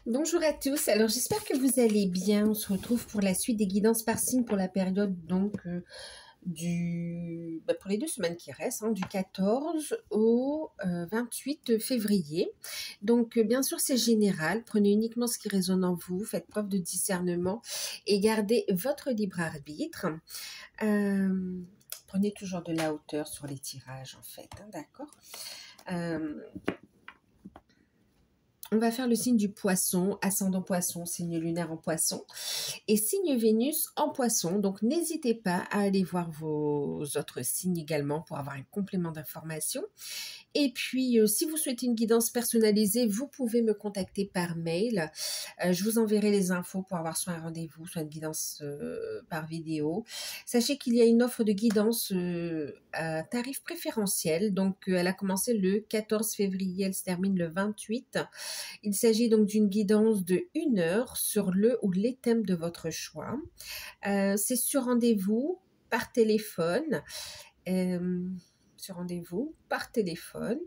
Bonjour à tous, alors j'espère que vous allez bien. On se retrouve pour la suite des guidances par signe pour la période pour les 2 semaines qui restent, du 14 au 28 février. Donc bien sûr c'est général, prenez uniquement ce qui résonne en vous, faites preuve de discernement et gardez votre libre arbitre. Prenez toujours de la hauteur sur les tirages en fait, d'accord. On va faire le signe du poisson, ascendant poisson, signe lunaire en poisson et signe Vénus en poisson. Donc n'hésitez pas à aller voir vos autres signes également pour avoir un complément d'information. Et puis, si vous souhaitez une guidance personnalisée, vous pouvez me contacter par mail. Je vous enverrai les infos pour avoir soit un rendez-vous, soit une guidance par vidéo. Sachez qu'il y a une offre de guidance à tarif préférentiel. Donc, elle a commencé le 14 février, elle se termine le 28. Il s'agit donc d'une guidance de 1 heure sur le ou les thèmes de votre choix. C'est sur rendez-vous, par téléphone. Sur rendez-vous par téléphone.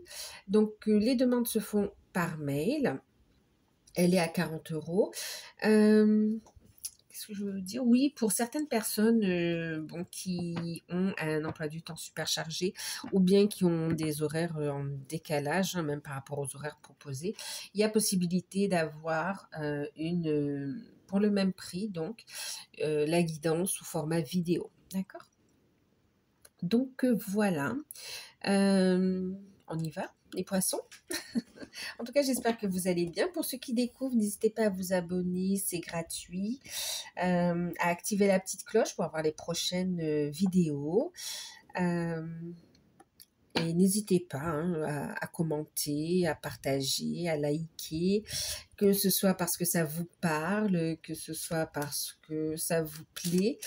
Donc, les demandes se font par mail. Elle est à 40 €. Qu'est-ce que je veux dire? Oui, pour certaines personnes qui ont un emploi du temps super chargé ou bien qui ont des horaires en décalage, même par rapport aux horaires proposés, il y a possibilité d'avoir pour le même prix, donc, la guidance sous format vidéo. D'accord? Donc voilà, on y va, les poissons. En tout cas, j'espère que vous allez bien. Pour ceux qui découvrent, n'hésitez pas à vous abonner, c'est gratuit, à activer la petite cloche pour avoir les prochaines vidéos. Et n'hésitez pas à commenter, à partager, à liker, que ce soit parce que ça vous parle, que ce soit parce que ça vous plaît,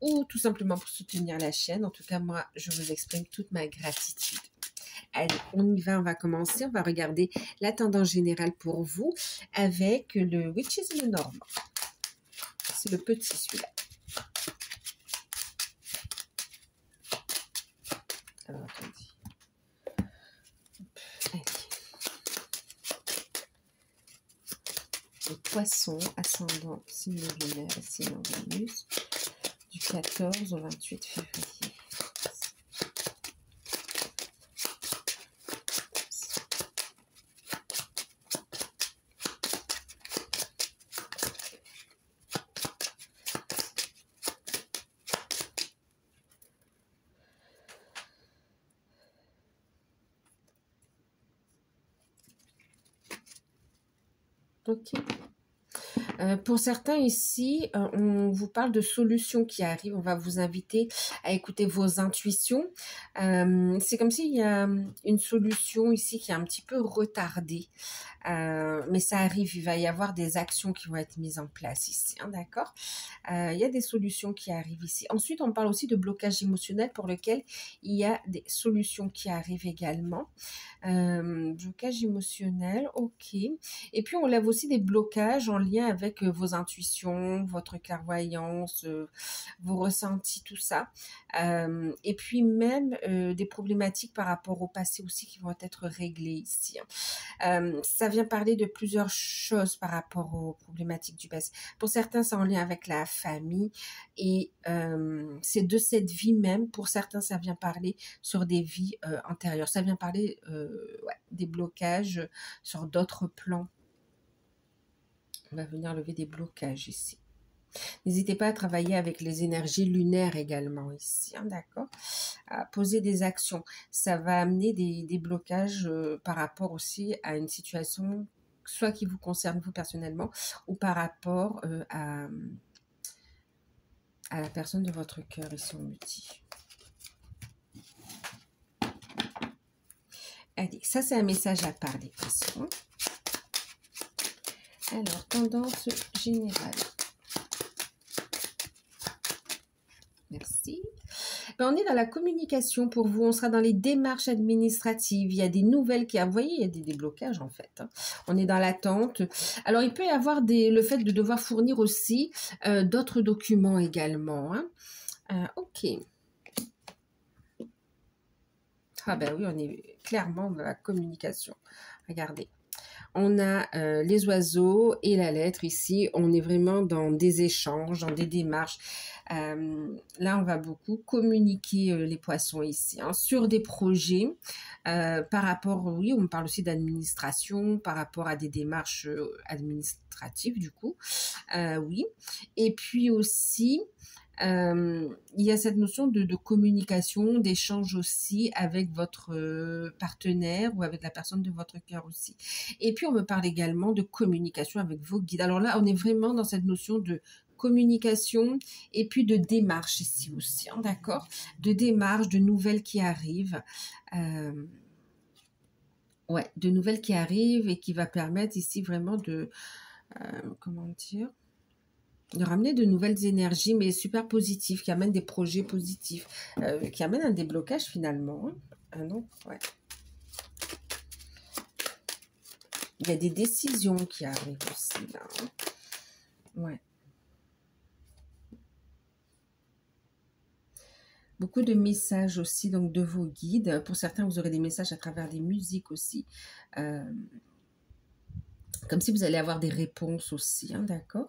ou tout simplement pour soutenir la chaîne. En tout cas, moi, je vous exprime toute ma gratitude. Allez, on y va, on va commencer. On va regarder la tendance générale pour vous avec le Witches in the North. C'est le petit, celui-là. Alors, attendez. Allez. Le poisson, ascendant, signe lunaire et signe Vénus, du 14 au 28 février. Ok. Pour certains ici, on vous parle de solutions qui arrivent. On va vous inviter à écouter vos intuitions. C'est comme s'il y a une solution ici qui est un petit peu retardée. Mais ça arrive, il va y avoir des actions qui vont être mises en place ici, d'accord? Il y a des solutions qui arrivent ici. Ensuite, on parle aussi de blocage émotionnel pour lequel il y a des solutions qui arrivent également. Blocage émotionnel, ok. Et puis, on lève aussi des blocages en lien avec vos intuitions, votre clairvoyance, vos ressentis, tout ça. Et puis, même des problématiques par rapport au passé aussi qui vont être réglées ici. Ça vient parler de plusieurs choses par rapport aux problématiques du passé. Pour certains, c'est en lien avec la famille et c'est de cette vie même. Pour certains, ça vient parler sur des vies antérieures. Ça vient parler des blocages sur d'autres plans. On va venir lever des blocages ici. N'hésitez pas à travailler avec les énergies lunaires également ici, d'accord? À poser des actions. Ça va amener des blocages par rapport aussi à une situation, soit qui vous concerne vous personnellement, ou par rapport à la personne de votre cœur, ici on me dit. Allez, ça c'est un message à part des poissons. Alors, tendance générale. Merci. Ben, on est dans la communication pour vous. On sera dans les démarches administratives. Il y a des nouvelles qui... Vous voyez, il y a des déblocages en fait. On est dans l'attente. Alors, il peut y avoir le fait de devoir fournir aussi d'autres documents également. Ok. Ah ben oui, on est clairement dans la communication. Regardez. On a les oiseaux et la lettre ici. On est vraiment dans des échanges, dans des démarches. Là, on va beaucoup communiquer les poissons ici, hein, sur des projets par rapport, oui, on parle aussi d'administration, par rapport à des démarches administratives du coup, oui. Et puis aussi, il y a cette notion de communication, d'échange aussi avec votre partenaire ou avec la personne de votre cœur aussi. Et puis, on me parle également de communication avec vos guides. Alors là, on est vraiment dans cette notion de communication et puis de démarche ici aussi, hein, d'accord? De démarche, de nouvelles qui arrivent. Ouais, de nouvelles qui arrivent et qui va permettre ici vraiment de, comment dire, de ramener de nouvelles énergies, mais super positives, qui amènent des projets positifs, qui amènent un déblocage finalement. Hein. Ah non, ouais. Il y a des décisions qui arrivent aussi là. Hein. Ouais. Beaucoup de messages aussi donc de vos guides. Pour certains, vous aurez des messages à travers des musiques aussi. Comme si vous allez avoir des réponses aussi, hein, d'accord.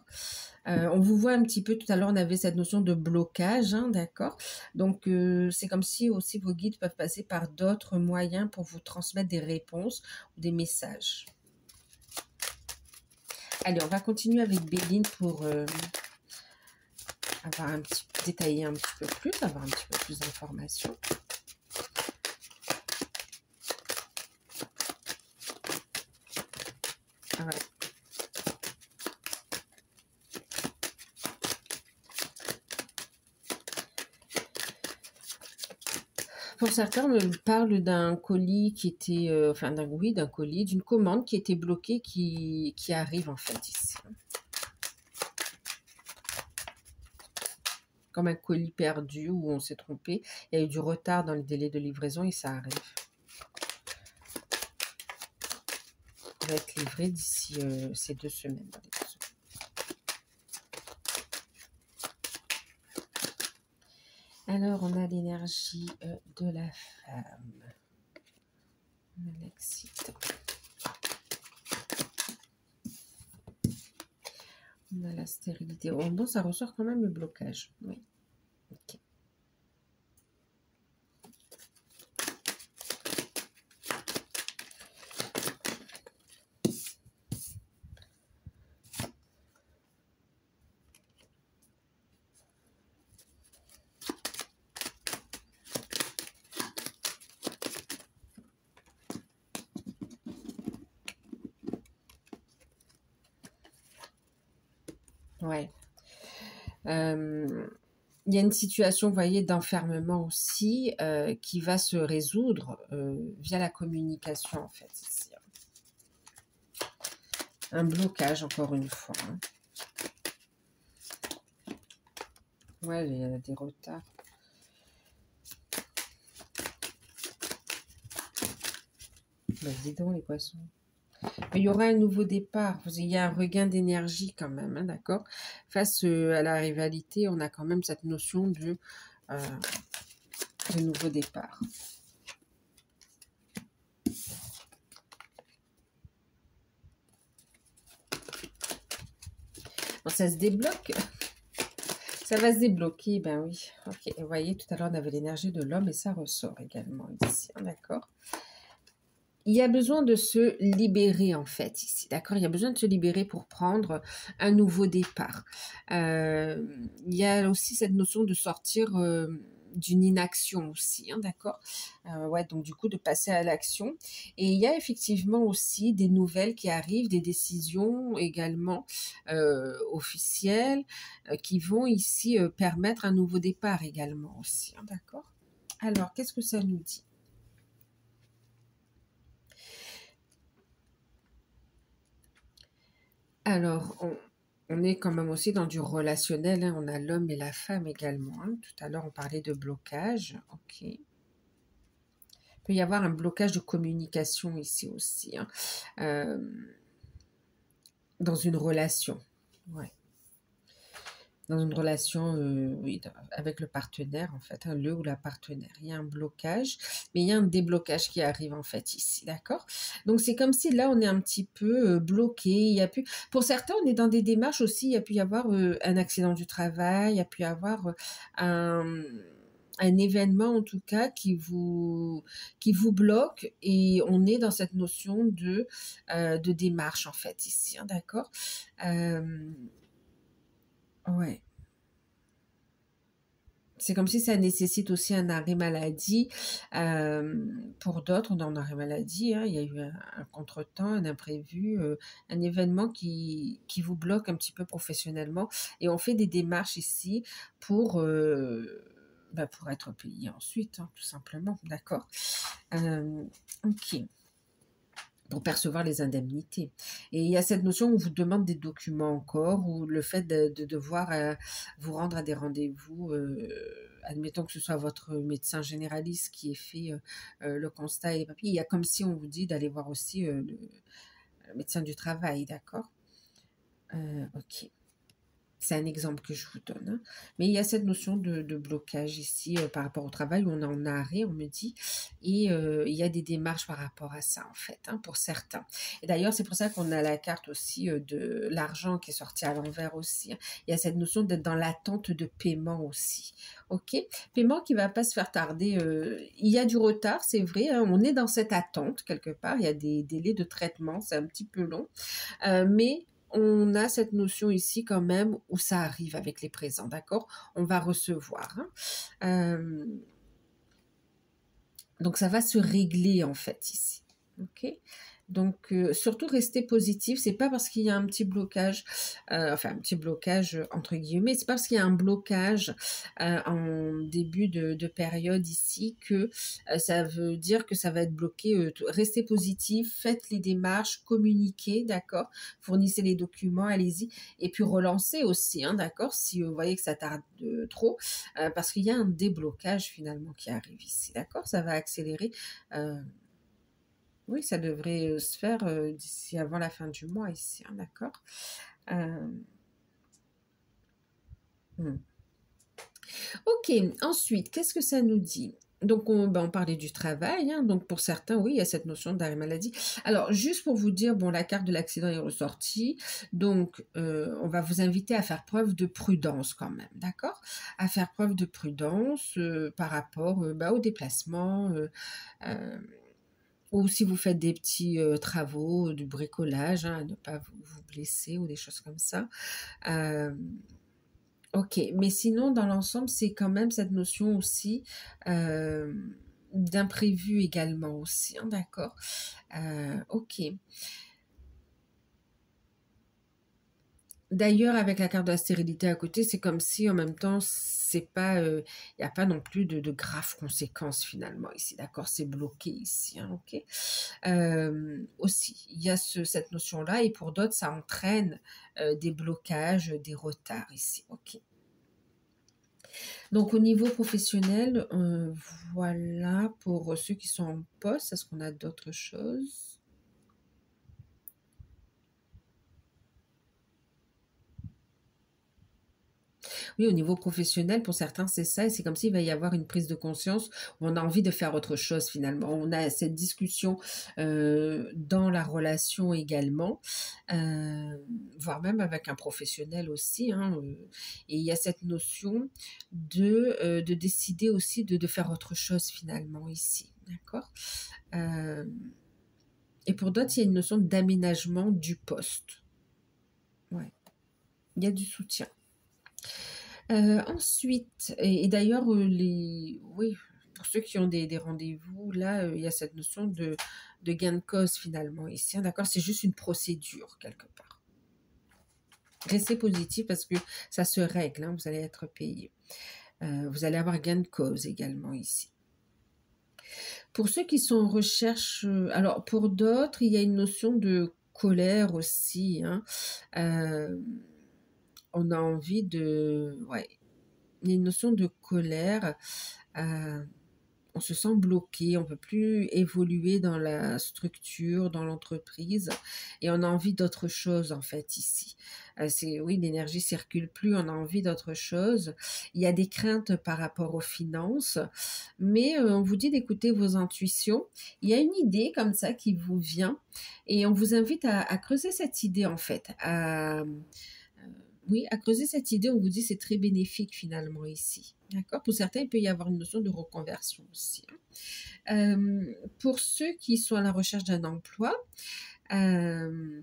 On vous voit un petit peu, tout à l'heure on avait cette notion de blocage, hein, d'accord. Donc c'est comme si aussi vos guides peuvent passer par d'autres moyens pour vous transmettre des réponses ou des messages. Allez, on va continuer avec Béline pour avoir détailler un petit peu plus, avoir un petit peu plus d'informations. Ah ouais. Pour certains, on me parle d'un colis qui était, enfin d'un colis, d'une commande qui était bloquée, qui arrive en fait ici. Comme un colis perdu où on s'est trompé. Il y a eu du retard dans le délai de livraison et ça arrive. Il va être livré d'ici ces 2 semaines. Alors, on a l'énergie de la femme. On a l'excite. On a la stérilité. Oh, bon, ça ressort quand même le blocage. Oui. Ok. Ouais. Il y a une situation, vous voyez, d'enfermement aussi qui va se résoudre via la communication, en fait, ici. Un blocage, encore une fois. Hein. Ouais, il y a des retards. Ben, dis donc, les poissons. Mais il y aura un nouveau départ. Il y a un regain d'énergie quand même, hein, d'accord. Face à la rivalité, on a quand même cette notion de nouveau départ. Bon, ça se débloque. Ça va se débloquer, ben oui. Ok, vous voyez, tout à l'heure, on avait l'énergie de l'homme et ça ressort également ici, hein, d'accord. Il y a besoin de se libérer, en fait, ici, d'accord. Il y a besoin de se libérer pour prendre un nouveau départ. Il y a aussi cette notion de sortir d'une inaction aussi, hein, d'accord. Ouais, donc du coup, de passer à l'action. Et il y a effectivement aussi des nouvelles qui arrivent, des décisions également officielles qui vont ici permettre un nouveau départ également aussi, hein, d'accord. Alors, qu'est-ce que ça nous dit? Alors, on est quand même aussi dans du relationnel, hein. On a l'homme et la femme également. Hein. Tout à l'heure, on parlait de blocage. Ok. Il peut y avoir un blocage de communication ici aussi, hein. Dans une relation. Ouais. dans une relation, oui, avec le partenaire, en fait, hein, le ou la partenaire. Il y a un blocage, mais il y a un déblocage qui arrive, en fait, ici, d'accord? Donc, c'est comme si là, on est un petit peu bloqué. Il y a pu, pour certains, on est dans des démarches aussi. Il y a pu y avoir un accident du travail, il y a pu y avoir un événement en tout cas qui vous bloque et on est dans cette notion de démarche en fait ici, hein, d'accord. Euh, ouais. C'est comme si ça nécessite aussi un arrêt maladie. Pour d'autres, on est en arrêt maladie, hein, il y a eu un contretemps, un imprévu, un événement qui vous bloque un petit peu professionnellement. Et on fait des démarches ici pour, pour être payé ensuite, hein, tout simplement. D'accord. Ok, pour percevoir les indemnités. Et il y a cette notion où on vous demande des documents encore, ou le fait de devoir vous rendre à des rendez-vous, admettons que ce soit votre médecin généraliste qui ait fait le constat et les papiers, il y a comme si on vous dit d'aller voir aussi le médecin du travail, d'accord. Ok. C'est un exemple que je vous donne, hein. Mais il y a cette notion de blocage ici par rapport au travail où on est en arrêt, on me dit, et il y a des démarches par rapport à ça en fait, hein, pour certains. Et d'ailleurs, c'est pour ça qu'on a la carte aussi de l'argent qui est sortie à l'envers aussi, hein. Il y a cette notion d'être dans l'attente de paiement aussi. Ok, paiement qui va pas se faire tarder. Il y a du retard, c'est vrai, hein, on est dans cette attente quelque part. Il y a des délais de traitement, c'est un petit peu long. Mais on a cette notion ici quand même où ça arrive avec les présents, d'accord? On va recevoir, hein. Euh, donc ça va se régler en fait ici, ok? Donc surtout rester positif, c'est pas parce qu'il y a un petit blocage, enfin un petit blocage entre guillemets, c'est pas parce qu'il y a un blocage en début de période ici que ça veut dire que ça va être bloqué. Restez positif, faites les démarches, communiquez, d'accord? Fournissez les documents, allez-y, et puis relancez aussi, hein, d'accord? Si vous voyez que ça tarde trop, parce qu'il y a un déblocage finalement qui arrive ici, d'accord? Ça va accélérer. euh, oui, ça devrait se faire d'ici avant la fin du mois ici, hein, d'accord. Euh, hmm. Ok, ensuite, qu'est-ce que ça nous dit? Donc, on parlait du travail, hein, donc pour certains, oui, il y a cette notion d'arrêt maladie. Alors, juste pour vous dire, bon, la carte de l'accident est ressortie, donc on va vous inviter à faire preuve de prudence quand même, d'accord? À faire preuve de prudence par rapport au déplacement, euh, ou si vous faites des petits travaux, du bricolage, hein, à ne pas vous blesser ou des choses comme ça. Euh, ok, mais sinon, dans l'ensemble, c'est quand même cette notion aussi euh, d'imprévu également aussi, hein, d'accord. Ok. D'ailleurs, avec la carte de la stérilité à côté, c'est comme si en même temps, c'est pas, il n'y a pas non plus de graves conséquences finalement ici, d'accord? C'est bloqué ici, hein, ok? Aussi, il y a cette notion-là, et pour d'autres, ça entraîne des blocages, des retards ici, ok? Donc au niveau professionnel, voilà pour ceux qui sont en poste. Est-ce qu'on a d'autres choses? Oui, au niveau professionnel, pour certains, c'est ça, et c'est comme s'il va y avoir une prise de conscience où on a envie de faire autre chose finalement. On a cette discussion dans la relation également, euh, voire même avec un professionnel aussi, hein, et il y a cette notion de décider aussi de faire autre chose finalement ici, d'accord? Euh, et pour d'autres, il y a une notion d'aménagement du poste. Ouais, il y a du soutien. Ensuite, et d'ailleurs, oui, pour ceux qui ont des rendez-vous, là, il y a cette notion de gain de cause finalement ici, hein, d'accord? C'est juste une procédure quelque part. Restez positif parce que ça se règle, hein, vous allez être payé. Vous allez avoir gain de cause également ici. Pour ceux qui sont en recherche, alors pour d'autres, il y a une notion de colère aussi, hein. Euh, on a envie de, ouais, il y a une notion de colère. euh, on se sent bloqué, on ne peut plus évoluer dans la structure, dans l'entreprise, et on a envie d'autre chose en fait ici. Oui, l'énergie circule plus, on a envie d'autre chose. Il y a des craintes par rapport aux finances, mais on vous dit d'écouter vos intuitions. Il y a une idée comme ça qui vous vient, et on vous invite à creuser cette idée en fait, oui, à creuser cette idée, on vous dit c'est très bénéfique finalement ici. D'accord? Pour certains, il peut y avoir une notion de reconversion aussi, hein. Pour ceux qui sont à la recherche d'un emploi, euh,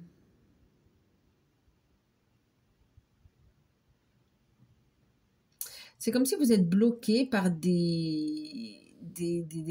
c'est comme si vous êtes bloqué par des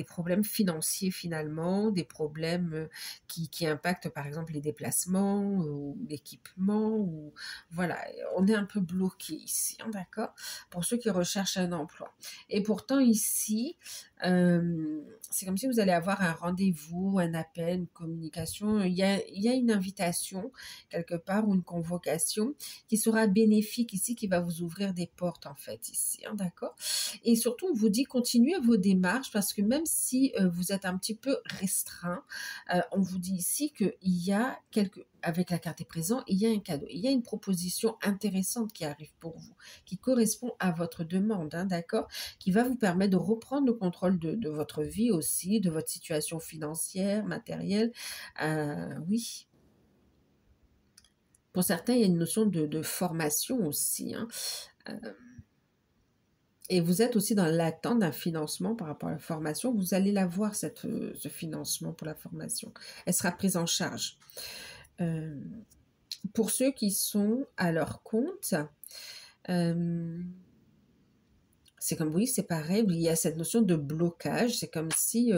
problèmes financiers finalement, des problèmes qui impactent par exemple les déplacements ou l'équipement. Ou voilà, on est un peu bloqué ici, hein, d'accord? Pour ceux qui recherchent un emploi. Et pourtant ici, c'est comme si vous allez avoir un rendez-vous, un appel, une communication. Il y a une invitation quelque part ou une convocation qui sera bénéfique ici, qui va vous ouvrir des portes en fait ici, hein, d'accord? Et surtout, on vous dit continuez vos démarches parce que même si vous êtes un petit peu restreint, on vous dit ici qu'il y a avec la carte des présents, il y a un cadeau, il y a une proposition intéressante qui arrive pour vous, qui correspond à votre demande, hein, d'accord? Qui va vous permettre de reprendre le contrôle de votre vie aussi, de votre situation financière, matérielle. Oui. Pour certains, il y a une notion de formation aussi, hein. Euh, et vous êtes aussi dans l'attente d'un financement par rapport à la formation. Vous allez l'avoir, ce financement pour la formation. Elle sera prise en charge. Euh, pour ceux qui sont à leur compte, euh, c'est comme oui, c'est pareil, il y a cette notion de blocage, c'est comme si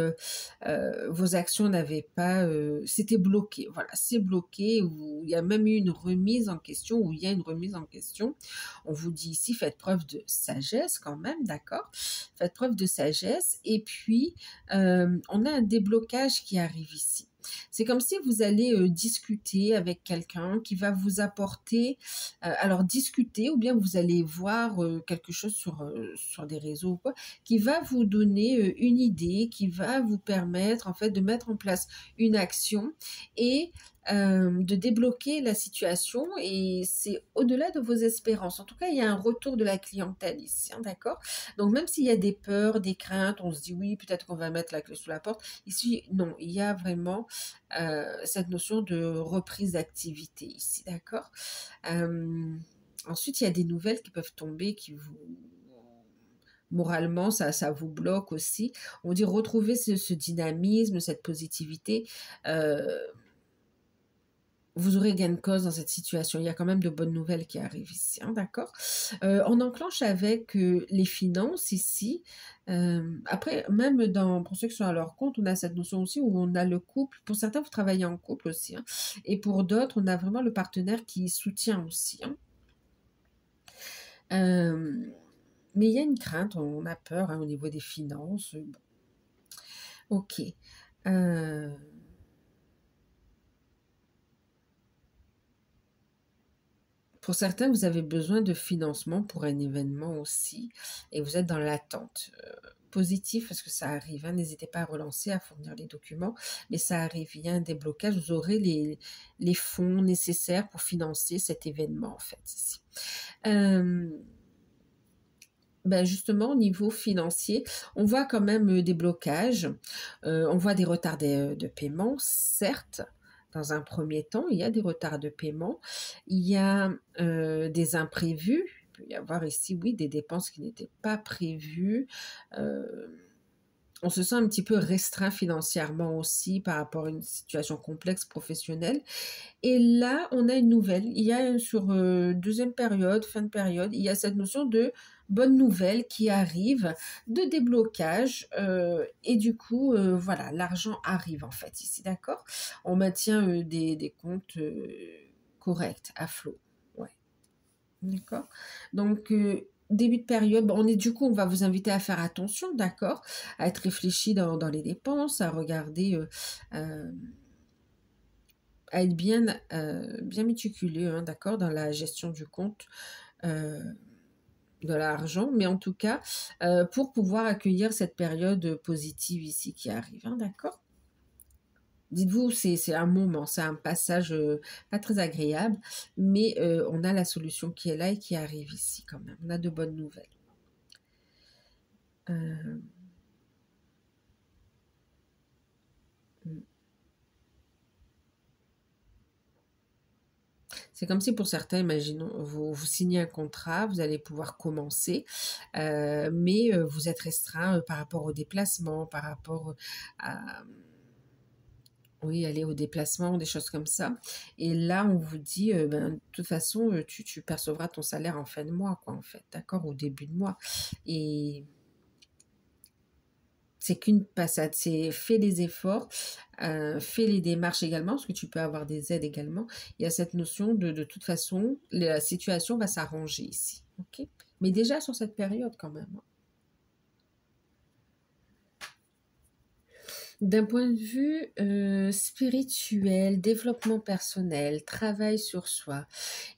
vos actions n'avaient pas, c'était bloqué, voilà, c'est bloqué, ou il y a même eu une remise en question, ou il y a une remise en question. On vous dit ici, faites preuve de sagesse quand même, d'accord? Faites preuve de sagesse, et puis on a un déblocage qui arrive ici. C'est comme si vous allez discuter avec quelqu'un qui va vous apporter, alors discuter, ou bien vous allez voir quelque chose sur des réseaux ou quoi, qui va vous donner une idée, qui va vous permettre en fait de mettre en place une action et de débloquer la situation, et c'est au-delà de vos espérances. En tout cas, il y a un retour de la clientèle ici, hein, d'accord? Donc même s'il y a des peurs, des craintes, on se dit oui, peut-être qu'on va mettre la clé sous la porte. Ici, non, il y a vraiment cette notion de reprise d'activité ici, d'accord? Ensuite, il y a des nouvelles qui peuvent tomber, qui vous moralement, ça vous bloque aussi. On dit retrouver ce dynamisme, cette positivité. Vous aurez gain de cause dans cette situation. Il y a quand même de bonnes nouvelles qui arrivent ici, hein, d'accord? On enclenche avec les finances ici. Après, même pour ceux qui sont à leur compte, on a cette notion aussi où on a le couple. Pour certains, vous travaillez en couple aussi, hein, et pour d'autres, on a vraiment le partenaire qui soutient aussi, hein. Euh, mais il y a une crainte, on a peur, hein, au niveau des finances. Bon. Ok. Euh, Pour certains, vous avez besoin de financement pour un événement aussi, et vous êtes dans l'attente. Positif parce que ça arrive, hein. N'hésitez pas à relancer, à fournir les documents, mais ça arrive, il y a un déblocage, vous aurez les fonds nécessaires pour financer cet événement en fait ici. Ben justement, au niveau financier, on voit quand même des blocages, on voit des retards de paiement, certes. Dans un premier temps, il y a des retards de paiement, il y a des imprévus, il peut y avoir ici, oui, des dépenses qui n'étaient pas prévues. Euh, on se sent un petit peu restreint financièrement aussi par rapport à une situation complexe professionnelle. Et là, on a une nouvelle. Il y a sur deuxième période, fin de période, il y a cette notion de bonne nouvelle qui arrive, de déblocage. Et du coup, voilà, l'argent arrive en fait ici, d'accord? On maintient des comptes corrects, à flot. Ouais, d'accord. Donc, début de période, bon, du coup, on va vous inviter à faire attention, d'accord? À être réfléchi dans les dépenses, à regarder... à être bien méticuleux, hein, d'accord, dans la gestion du compte. Euh, de l'argent, mais en tout cas, pour pouvoir accueillir cette période positive ici qui arrive, hein, d'accord? Dites-vous, c'est un moment, c'est un passage, pas très agréable, mais on a la solution qui est là et qui arrive ici quand même. On a de bonnes nouvelles. Heu, mmh. C'est comme si pour certains, imaginons, vous signez un contrat, vous allez pouvoir commencer, mais vous êtes restreint, par rapport aux déplacements, par rapport, à oui, aller aux déplacements, des choses comme ça. Et là, on vous dit, ben, de toute façon, tu percevras ton salaire en fin de mois, quoi, en fait, d'accord? Au début de mois. Et c'est qu'une passade, c'est fais les efforts, fais les démarches également, parce que tu peux avoir des aides également. Il y a cette notion de toute façon, la situation va s'arranger ici, OK? Mais déjà sur cette période quand même, hein. D'un point de vue, spirituel, développement personnel, travail sur soi,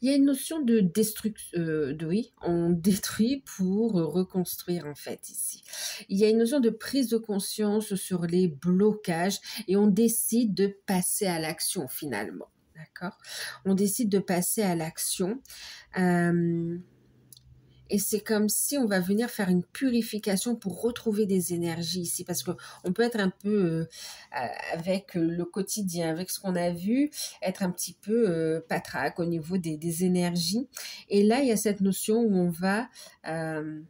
il y a une notion de destruction, de oui, on détruit pour, reconstruire en fait ici. Il y a une notion de prise de conscience sur les blocages et on décide de passer à l'action finalement, d'accord? On décide de passer à l'action, hem et c'est comme si on va venir faire une purification pour retrouver des énergies ici, parce que on peut être un peu avec le quotidien, avec ce qu'on a vu, être un petit peu patraque au niveau des énergies. Et là, il y a cette notion où on va euh,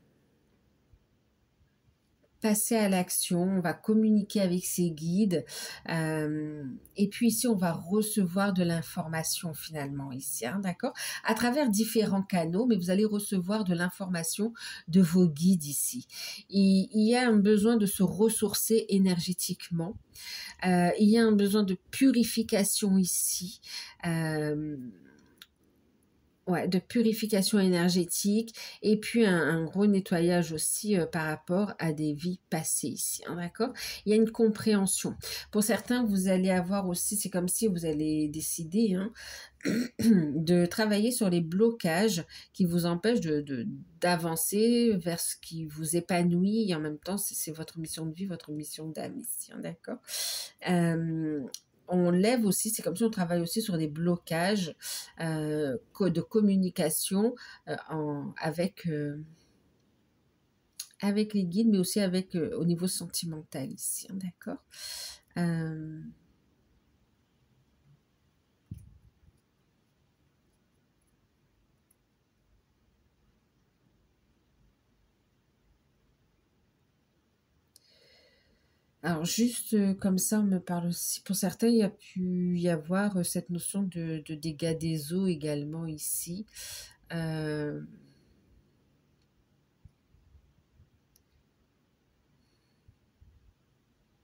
passer à l'action, on va communiquer avec ses guides, et puis ici on va recevoir de l'information finalement ici, hein, d'accord? À travers différents canaux, mais vous allez recevoir de l'information de vos guides ici. Il y a un besoin de se ressourcer énergétiquement, il y a un besoin de purification ici. Euh, Ouais, de purification énergétique et puis un gros nettoyage aussi par rapport à des vies passées ici, hein, d'accord? Il y a une compréhension. Pour certains, vous allez avoir aussi, c'est comme si vous allez décider hein, de travailler sur les blocages qui vous empêchent d'avancer vers ce qui vous épanouit et en même temps, c'est votre mission de vie, votre mission d'âme ici, hein, d'accord? Euh, on lève aussi, c'est comme si on travaille aussi sur des blocages de communication avec les guides, mais aussi avec au niveau sentimental ici, hein, d'accord? Euh, alors juste comme ça, on me parle aussi. Pour certains, il y a pu y avoir cette notion de dégâts des eaux également ici. Euh,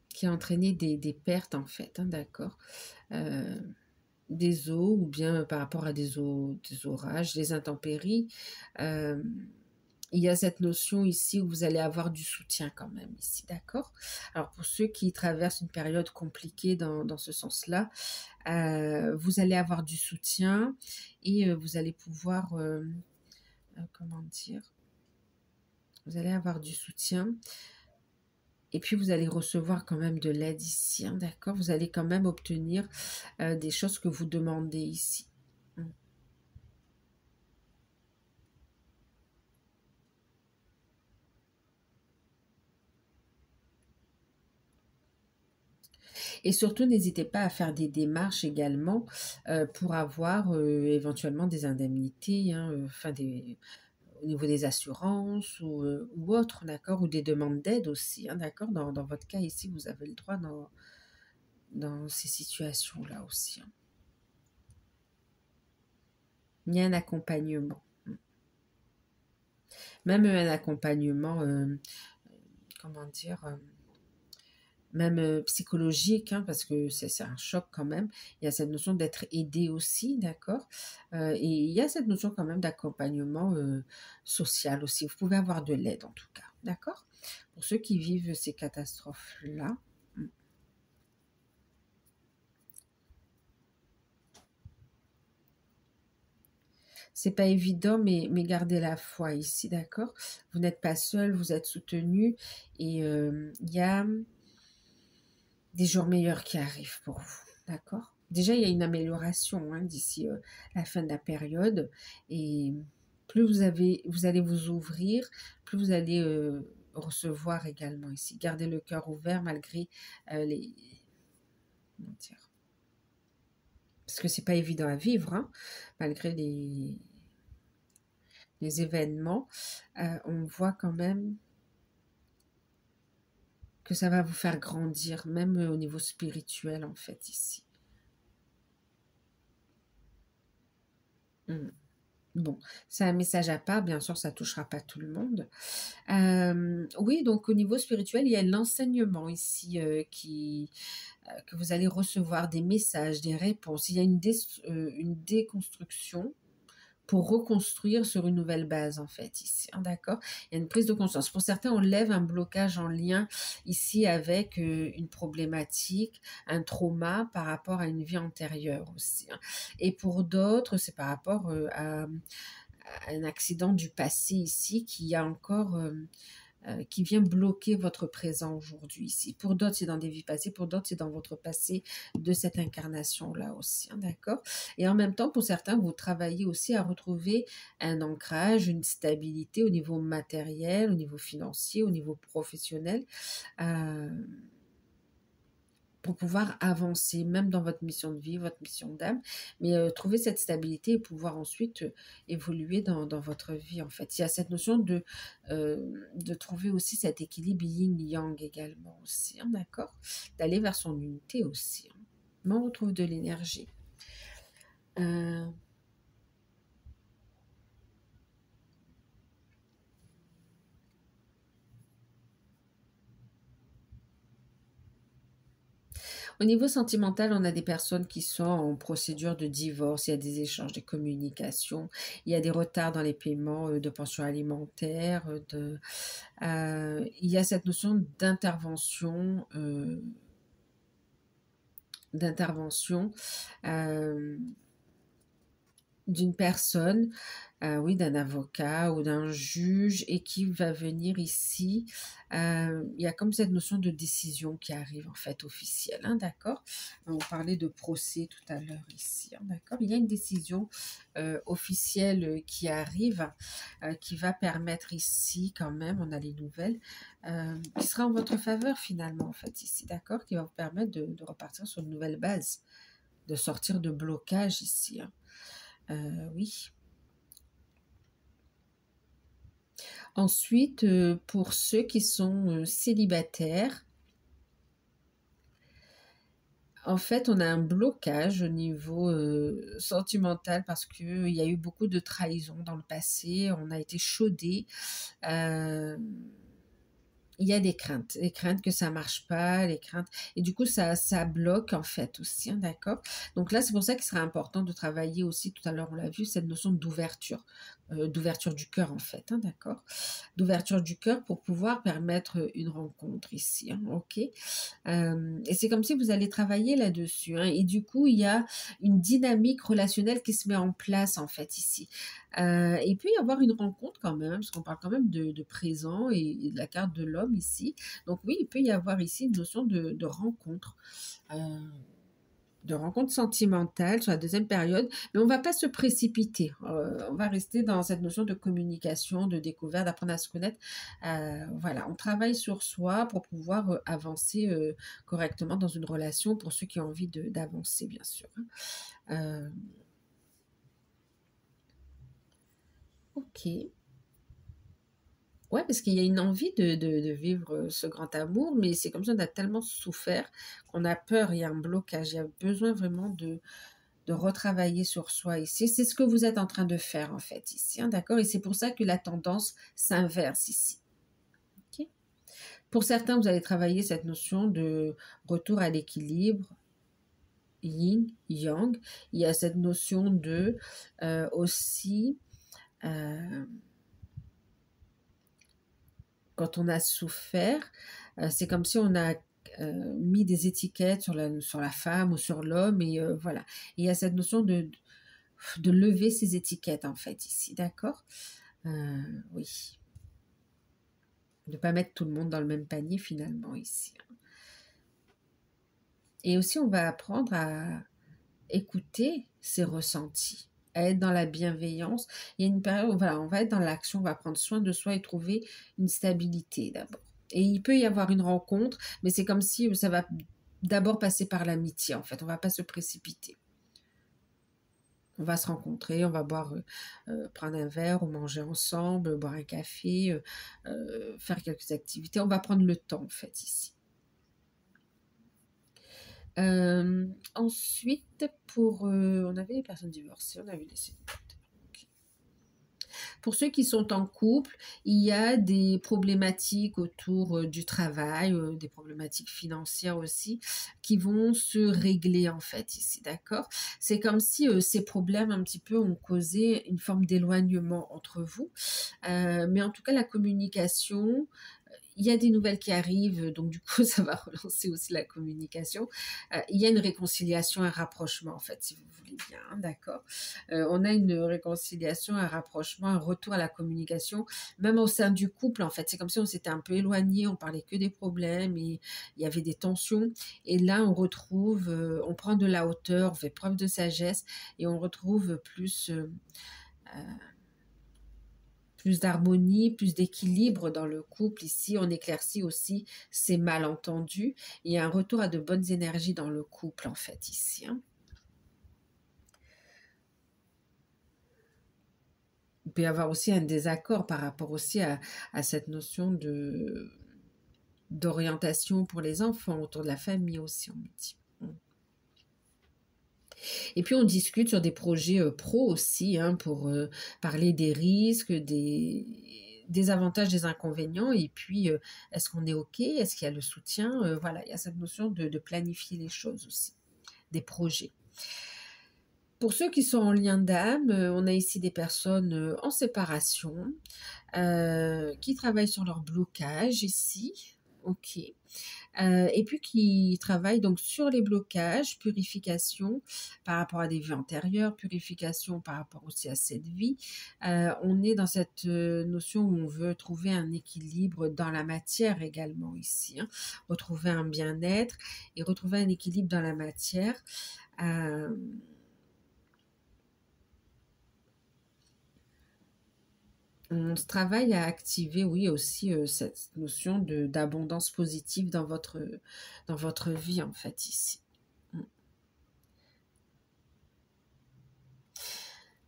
qui a entraîné des pertes en fait, hein, d'accord. Euh, des eaux ou bien par rapport à des orages, des intempéries. Euh, il y a cette notion ici où vous allez avoir du soutien quand même ici, d'accord? Alors pour ceux qui traversent une période compliquée dans ce sens-là, vous allez avoir du soutien et vous allez pouvoir, comment dire, vous allez avoir du soutien et puis vous allez recevoir quand même de l'aide ici, hein, d'accord? Vous allez quand même obtenir des choses que vous demandez ici. Mm. Et surtout, n'hésitez pas à faire des démarches également pour avoir éventuellement des indemnités, hein, enfin au niveau des assurances ou autres, d'accord, ou des demandes d'aide aussi, hein, d'accord. Dans votre cas ici, vous avez le droit dans ces situations-là aussi, hein. Il y a un accompagnement, même un accompagnement, comment dire, même psychologique, hein, parce que c'est un choc quand même. Il y a cette notion d'être aidé aussi, d'accord? Et il y a cette notion quand même d'accompagnement social aussi. Vous pouvez avoir de l'aide en tout cas, d'accord? Pour ceux qui vivent ces catastrophes-là. Mm. c'est pas évident, mais gardez la foi ici, d'accord? Vous n'êtes pas seul, vous êtes soutenu et il y a des jours meilleurs qui arrivent pour vous, d'accord? Déjà, il y a une amélioration hein, d'ici la fin de la période et plus vous allez vous ouvrir, plus vous allez recevoir également ici. Gardez le cœur ouvert malgré les... comment dire, parce que c'est pas évident à vivre, hein, malgré les événements. On voit quand même que ça va vous faire grandir, même au niveau spirituel en fait ici. Mm. Bon, c'est un message à part, bien sûr, ça touchera pas tout le monde. Oui, donc au niveau spirituel, il y a l'enseignement ici que vous allez recevoir des messages, des réponses. Il y a une déconstruction pour reconstruire sur une nouvelle base, en fait, ici, hein, d'accord? Il y a une prise de conscience. Pour certains, on lève un blocage en lien ici avec une problématique, un trauma par rapport à une vie antérieure aussi, hein. Et pour d'autres, c'est par rapport à un accident du passé ici qui a encore qui vient bloquer votre présent aujourd'hui ici. Pour d'autres, c'est dans des vies passées, pour d'autres, c'est dans votre passé de cette incarnation-là aussi, hein, d'accord? Et en même temps, pour certains, vous travaillez aussi à retrouver un ancrage, une stabilité au niveau matériel, au niveau financier, au niveau professionnel. Euh, pour pouvoir avancer, même dans votre mission de vie, votre mission d'âme, mais trouver cette stabilité et pouvoir ensuite évoluer dans votre vie, en fait. Il y a cette notion de trouver aussi cet équilibre yin-yang également aussi, hein, d'accord? D'aller vers son unité aussi, hein. Mais on retrouve de l'énergie. Euh, Au niveau sentimental, on a des personnes qui sont en procédure de divorce, il y a des échanges, des communications, il y a des retards dans les paiements de pension alimentaire, il y a cette notion d'intervention euh, d'une personne, oui, d'un avocat ou d'un juge et qui va venir ici. Il y a comme cette notion de décision qui arrive en fait officielle, hein, d'accord? On parlait de procès tout à l'heure ici, hein, d'accord? Il y a une décision officielle qui arrive, qui va permettre ici quand même, on a les nouvelles, qui sera en votre faveur finalement en fait ici, d'accord? Qui va vous permettre de repartir sur une nouvelle base, de sortir de blocage ici, hein. Oui. Ensuite, pour ceux qui sont célibataires, en fait, on a un blocage au niveau sentimental parce qu'il y a eu beaucoup de trahison dans le passé, on a été chaudé. euh, il y a des craintes que ça marche pas, les craintes, et du coup ça bloque en fait aussi, hein, d'accord? Donc là c'est pour ça qu'il serait important de travailler aussi, tout à l'heure on l'a vu, cette notion d'ouverture du cœur en fait, hein, d'accord? D'ouverture du cœur pour pouvoir permettre une rencontre ici, hein, ok? Et c'est comme si vous allez travailler là-dessus, hein, et du coup il y a une dynamique relationnelle qui se met en place en fait ici. Il peut y avoir une rencontre quand même, parce qu'on parle quand même de présent et de la carte de l'homme ici. Donc oui, il peut y avoir ici une notion euh, de rencontre sentimentale sur la deuxième période, mais on ne va pas se précipiter. On va rester dans cette notion de communication, de découverte, d'apprendre à se connaître. Voilà, on travaille sur soi pour pouvoir avancer correctement dans une relation pour ceux qui ont envie d'avancer, bien sûr, hein. Ok. Ouais, parce qu'il y a une envie de vivre ce grand amour, mais c'est comme ça, on a tellement souffert qu'on a peur, il y a un blocage, il y a besoin vraiment de retravailler sur soi ici. C'est ce que vous êtes en train de faire en fait ici, hein, d'accord? Et c'est pour ça que la tendance s'inverse ici. Ok. Pour certains, vous allez travailler cette notion de retour à l'équilibre, yin, yang. Il y a cette notion de aussi... euh, quand on a souffert, c'est comme si on a mis des étiquettes sur la femme ou sur l'homme et voilà. Et il y a cette notion de de lever ces étiquettes, en fait, ici, d'accord? Oui. De ne pas mettre tout le monde dans le même panier, finalement, ici. Et aussi, on va apprendre à écouter ses ressentis, à être dans la bienveillance. Il y a une période où voilà, on va être dans l'action, on va prendre soin de soi et trouver une stabilité d'abord. Et il peut y avoir une rencontre, mais c'est comme si ça va d'abord passer par l'amitié, en fait. On ne va pas se précipiter. On va se rencontrer, on va boire, prendre un verre ou manger ensemble, boire un café, faire quelques activités. On va prendre le temps, en fait, ici. Ensuite, on avait les personnes divorcées, on avait les célibataires. Ok. Pour ceux qui sont en couple, il y a des problématiques autour du travail, des problématiques financières aussi, qui vont se régler en fait ici, d'accord? C'est comme si ces problèmes un petit peu ont causé une forme d'éloignement entre vous. Mais en tout cas, la communication, il y a des nouvelles qui arrivent, donc du coup, ça va relancer aussi la communication. Il y a une réconciliation, un rapprochement, en fait, si vous voulez bien, hein, d'accord. On a une réconciliation, un rapprochement, un retour à la communication, même au sein du couple, en fait. C'est comme si on s'était un peu éloigné, on parlait que des problèmes, et il y avait des tensions. Et là, on retrouve, on prend de la hauteur, on fait preuve de sagesse, et on retrouve plus d'harmonie, plus d'équilibre dans le couple. Ici, on éclaircit aussi ces malentendus. Il y a un retour à de bonnes énergies dans le couple, en fait, ici. Hein. Il peut y avoir aussi un désaccord par rapport aussi à cette notion d'orientation pour les enfants, autour de la famille aussi, on me dit. Et puis on discute sur des projets pro aussi, hein, pour parler des risques, des avantages, des inconvénients, et puis est-ce qu'on est OK, est-ce qu'il y a le soutien, voilà, il y a cette notion de planifier les choses aussi, des projets. Pour ceux qui sont en lien d'âme, on a ici des personnes en séparation, qui travaillent sur leur blocage ici, OK. Et puis qui travaille donc sur les blocages, purification par rapport à des vies antérieures, purification par rapport aussi à cette vie. On est dans cette notion où on veut trouver un équilibre dans la matière également ici, hein. Retrouver un bien-être et retrouver un équilibre dans la matière. Euh, on se travaille à activer, oui, aussi cette notion d'abondance positive dans votre vie, en fait, ici.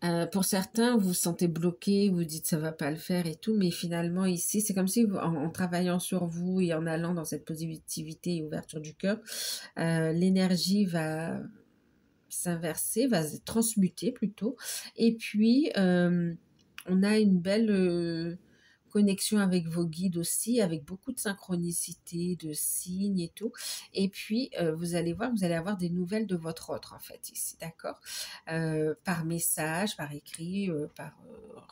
Mm. Pour certains, vous vous sentez bloqué, vous dites ça va pas le faire et tout, mais finalement ici, c'est comme si en travaillant sur vous et en allant dans cette positivité et ouverture du cœur, l'énergie va s'inverser, va se transmuter plutôt, et puis on a une belle connexion avec vos guides aussi, avec beaucoup de synchronicité, de signes et tout. Et puis, vous allez voir, vous allez avoir des nouvelles de votre autre, en fait, ici, d'accord? Par message, par écrit, par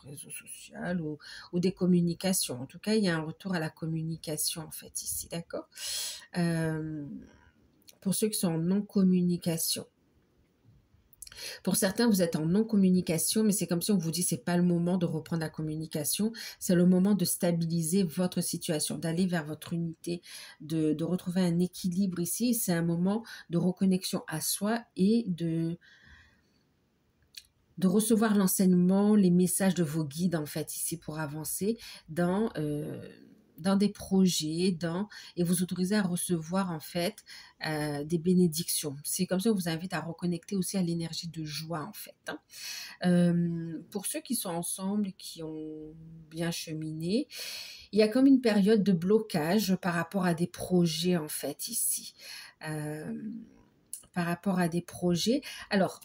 réseau social ou des communications. En tout cas, il y a un retour à la communication, en fait, ici, d'accord? Euh, pour ceux qui sont en non-communication. Pour certains, vous êtes en non-communication, mais c'est comme si on vous dit c'est pas le moment de reprendre la communication, c'est le moment de stabiliser votre situation, d'aller vers votre unité, de retrouver un équilibre ici. C'est un moment de reconnexion à soi et de recevoir l'enseignement, les messages de vos guides en fait ici pour avancer dans des projets, et vous autoriser à recevoir en fait des bénédictions. C'est comme ça qu'on vous invite à reconnecter aussi à l'énergie de joie en fait. Hein. Pour ceux qui sont ensemble, qui ont bien cheminé, il y a comme une période de blocage par rapport à des projets en fait ici. Euh, par rapport à des projets. Alors,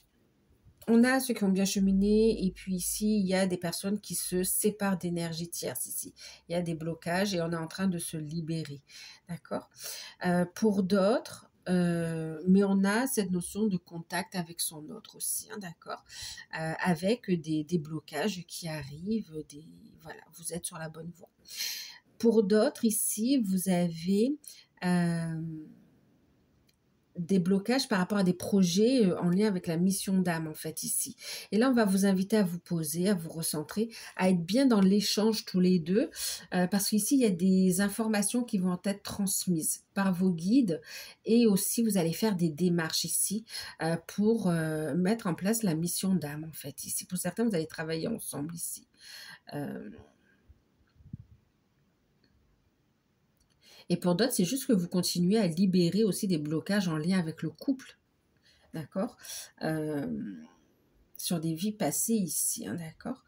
on a ceux qui ont bien cheminé, et puis ici, il y a des personnes qui se séparent d'énergie tierce ici. Il y a des blocages et on est en train de se libérer. D'accord? Pour d'autres, mais on a cette notion de contact avec son autre aussi, hein, d'accord? Avec des blocages qui arrivent, voilà, vous êtes sur la bonne voie. Pour d'autres, ici, vous avez des blocages par rapport à des projets en lien avec la mission d'âme, en fait, ici. Et là, on va vous inviter à vous poser, à vous recentrer, à être bien dans l'échange tous les deux, parce qu'ici, il y a des informations qui vont être transmises par vos guides, et aussi, vous allez faire des démarches ici pour mettre en place la mission d'âme, en fait, ici. Pour certains, vous allez travailler ensemble ici. Et pour d'autres, c'est juste que vous continuez à libérer aussi des blocages en lien avec le couple, d'accord, sur des vies passées ici, hein, d'accord.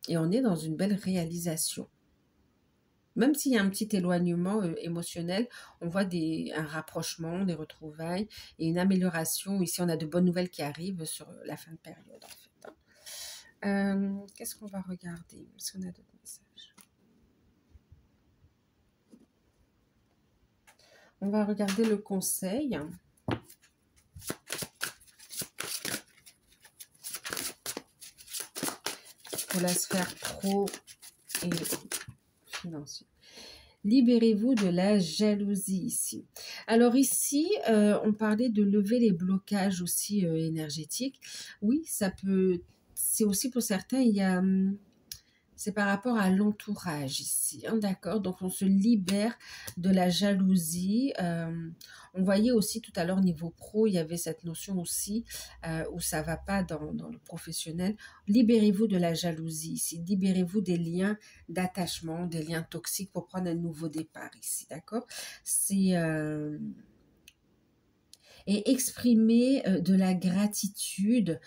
Et on est dans une belle réalisation. Même s'il y a un petit éloignement émotionnel, on voit un rapprochement, des retrouvailles et une amélioration. Ici, on a de bonnes nouvelles qui arrivent sur la fin de période, en fait. Hein. Qu'est-ce qu'on va regarder? Est-ce qu'on a d'autres messages? On va regarder le conseil. Pour la sphère pro et financière. Libérez-vous de la jalousie ici. Alors ici, on parlait de lever les blocages aussi énergétiques. Oui, ça peut... C'est aussi pour certains, il y a... C'est par rapport à l'entourage ici, hein, d'accord? Donc, on se libère de la jalousie. On voyait aussi tout à l'heure, niveau pro, il y avait cette notion aussi où ça ne va pas dans le professionnel. Libérez-vous de la jalousie ici. Libérez-vous des liens d'attachement, des liens toxiques pour prendre un nouveau départ ici, d'accord? C'est... et exprimer de la gratitude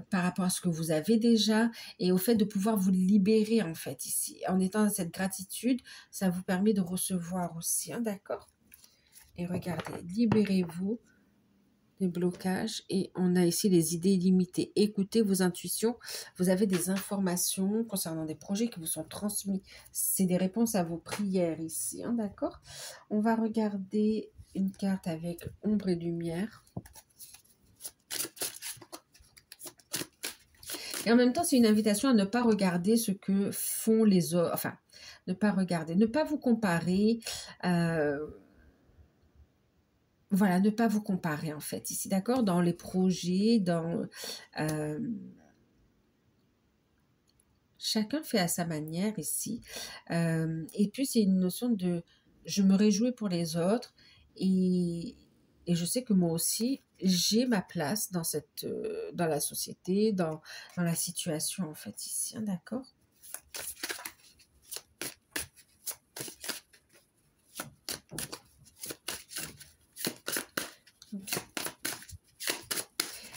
par rapport à ce que vous avez déjà et au fait de pouvoir vous libérer en fait ici. En étant dans cette gratitude, ça vous permet de recevoir aussi, hein, d'accord? Et regardez, libérez-vous des blocages et on a ici les idées illimitées. Écoutez vos intuitions, vous avez des informations concernant des projets qui vous sont transmis. C'est des réponses à vos prières ici, hein, d'accord? On va regarder une carte avec ombre et lumière. Et en même temps, c'est une invitation à ne pas regarder ce que font les autres. Enfin, ne pas regarder, ne pas vous comparer. Voilà, ne pas vous comparer en fait ici, d'accord? Dans les projets, dans... chacun fait à sa manière ici. Et puis, c'est une notion de... Je me réjouis pour les autres et je sais que moi aussi, j'ai ma place dans, dans la société, dans la situation en fait ici, hein, d'accord?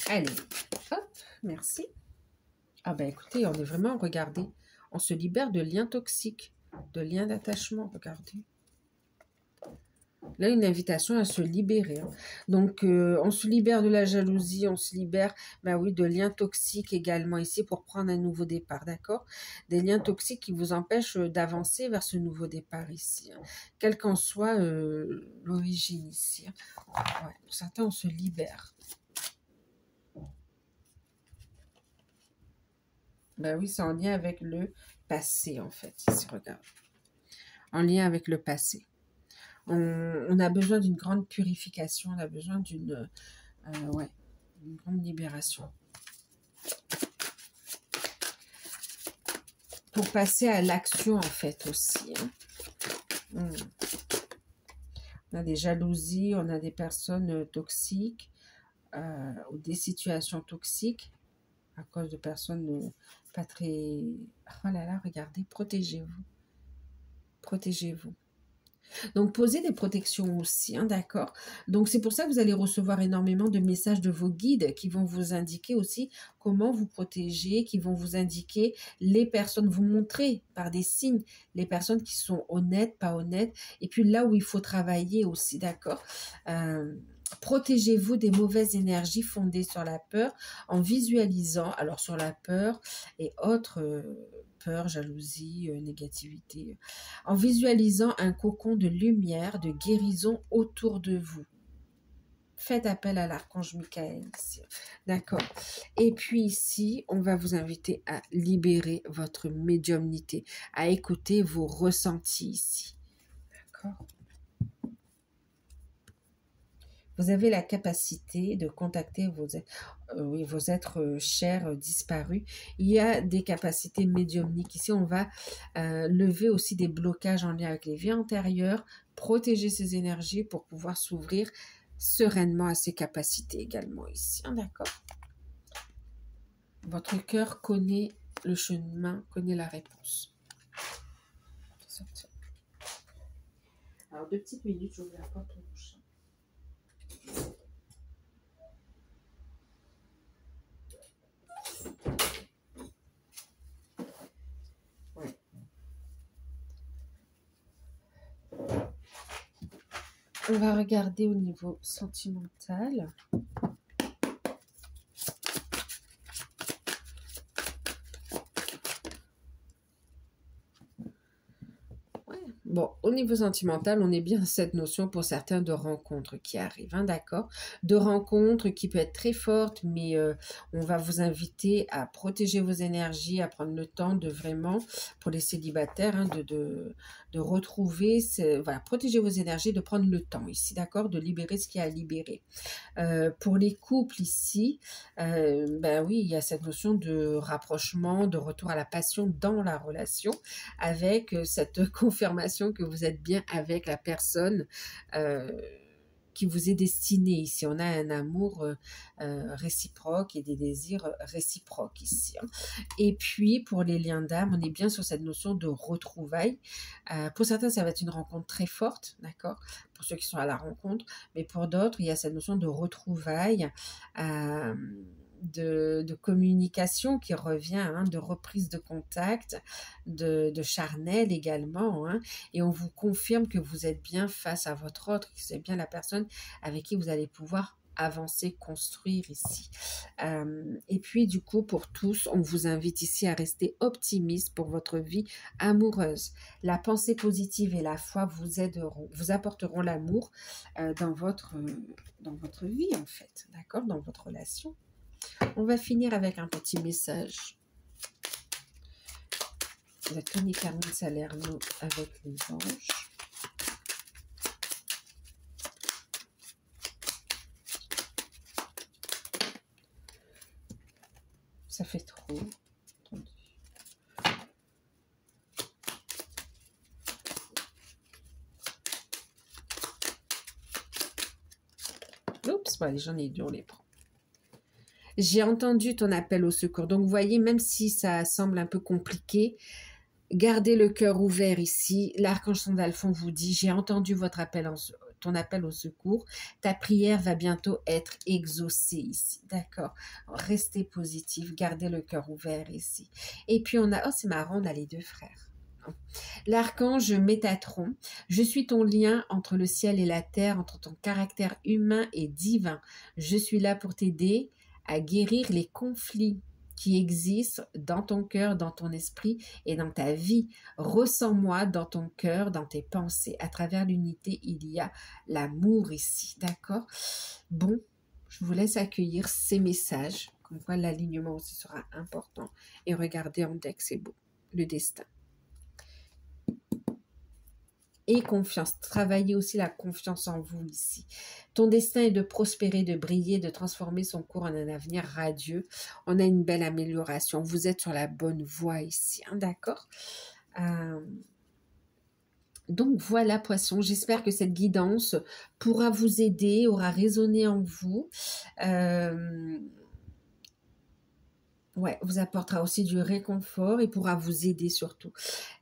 Allez, hop, merci. Ah ben écoutez, on est vraiment, regardez, on se libère de liens toxiques, de liens d'attachement, regardez. Là, une invitation à se libérer. Hein. Donc, on se libère de la jalousie, on se libère, ben oui, de liens toxiques également ici pour prendre un nouveau départ, d'accord? Des liens toxiques qui vous empêchent d'avancer vers ce nouveau départ ici. Hein. Quelle qu'en soit l'origine ici. Hein. Ouais, pour certains, on se libère. Ben oui, c'est en lien avec le passé, en fait, ici, regarde. En lien avec le passé. On a besoin d'une grande purification, on a besoin d'une ouais, une grande libération. Pour passer à l'action, en fait, aussi. Hein. On a des jalousies, on a des personnes toxiques, ou des situations toxiques, à cause de personnes pas très... Oh là là, regardez, protégez-vous. Protégez-vous. Donc, posez des protections aussi, hein, d'accord? Donc, c'est pour ça que vous allez recevoir énormément de messages de vos guides qui vont vous indiquer aussi comment vous protéger, qui vont vous indiquer les personnes, vous montrer par des signes les personnes qui sont honnêtes, pas honnêtes, et puis là où il faut travailler aussi, d'accord? Protégez-vous des mauvaises énergies fondées sur la peur en visualisant, alors sur la peur et autres... peur, jalousie, négativité, en visualisant un cocon de lumière, de guérison autour de vous. Faites appel à l'archange Michael ici. D'accord. Et puis ici, on va vous inviter à libérer votre médiumnité, à écouter vos ressentis ici. D'accord. Vous avez la capacité de contacter oui, vos êtres chers disparus. Il y a des capacités médiumniques. Ici, on va lever aussi des blocages en lien avec les vies antérieures, protéger ces énergies pour pouvoir s'ouvrir sereinement à ces capacités également ici. D'accord? Votre cœur connaît le chemin, connaît la réponse. Alors, 2 petites minutes, j'ouvre la porte au chat. Ouais. On va regarder au niveau sentimental. Bon, au niveau sentimental, on est bien cette notion pour certains de rencontres qui arrivent, hein, d'accord? De rencontres qui peut être très fortes, mais on va vous inviter à protéger vos énergies, à prendre le temps de vraiment, pour les célibataires, hein, de retrouver, voilà, protéger vos énergies, de prendre le temps ici, d'accord? De libérer ce qu'il y a à libérer. Pour les couples ici, ben oui, il y a cette notion de rapprochement, de retour à la passion dans la relation, avec cette confirmation que vous êtes bien avec la personne qui vous est destinée. Ici, on a un amour réciproque et des désirs réciproques ici. Hein. Et puis, pour les liens d'âme, on est bien sur cette notion de retrouvailles. Pour certains, ça va être une rencontre très forte, d'accord? Pour ceux qui sont à la rencontre. Mais pour d'autres, il y a cette notion de retrouvailles, de communication qui revient, hein, de reprise de contact, de charnel également. Hein, et on vous confirme que vous êtes bien face à votre autre, que c'est bien la personne avec qui vous allez pouvoir avancer, construire ici. Et puis du coup, pour tous, on vous invite ici à rester optimiste pour votre vie amoureuse. La pensée positive et la foi vous aideront, vous apporteront l'amour dans votre vie en fait, d'accord, dans votre relation. On va finir avec un petit message. La Tony Carmen Salerno avec les anges. Ça fait trop. Attendez. Oups, bon, j'en ai deux, on les prend. J'ai entendu ton appel au secours. Donc, vous voyez, même si ça semble un peu compliqué, gardez le cœur ouvert ici. L'archange Sandalphon vous dit, j'ai entendu ton appel au secours. Ta prière va bientôt être exaucée ici. D'accord? Restez positif, gardez le cœur ouvert ici. Et puis, on a, oh, c'est marrant, on a les deux frères. L'archange Métatron, je suis ton lien entre le ciel et la terre, entre ton caractère humain et divin. Je suis là pour t'aider à guérir les conflits qui existent dans ton cœur, dans ton esprit et dans ta vie. Ressens-moi dans ton cœur, dans tes pensées. À travers l'unité, il y a l'amour ici, d'accord? Bon, je vous laisse accueillir ces messages, comme quoi l'alignement aussi sera important. Et regardez en deck, c'est beau, le destin. Et confiance. Travaillez aussi la confiance en vous ici. Ton destin est de prospérer, de briller, de transformer son cours en un avenir radieux. On a une belle amélioration. Vous êtes sur la bonne voie ici, hein, d'accord? Donc voilà, poisson, j'espère que cette guidance pourra vous aider, aura résonné en vous. Ouais, vous apportera aussi du réconfort et pourra vous aider surtout.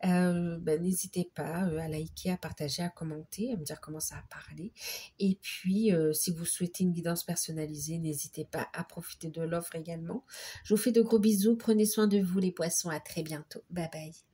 N'hésitez pas à liker, à partager, à commenter, à me dire comment ça a parlé. Et puis, si vous souhaitez une guidance personnalisée, n'hésitez pas à profiter de l'offre également. Je vous fais de gros bisous. Prenez soin de vous les poissons. À très bientôt. Bye bye.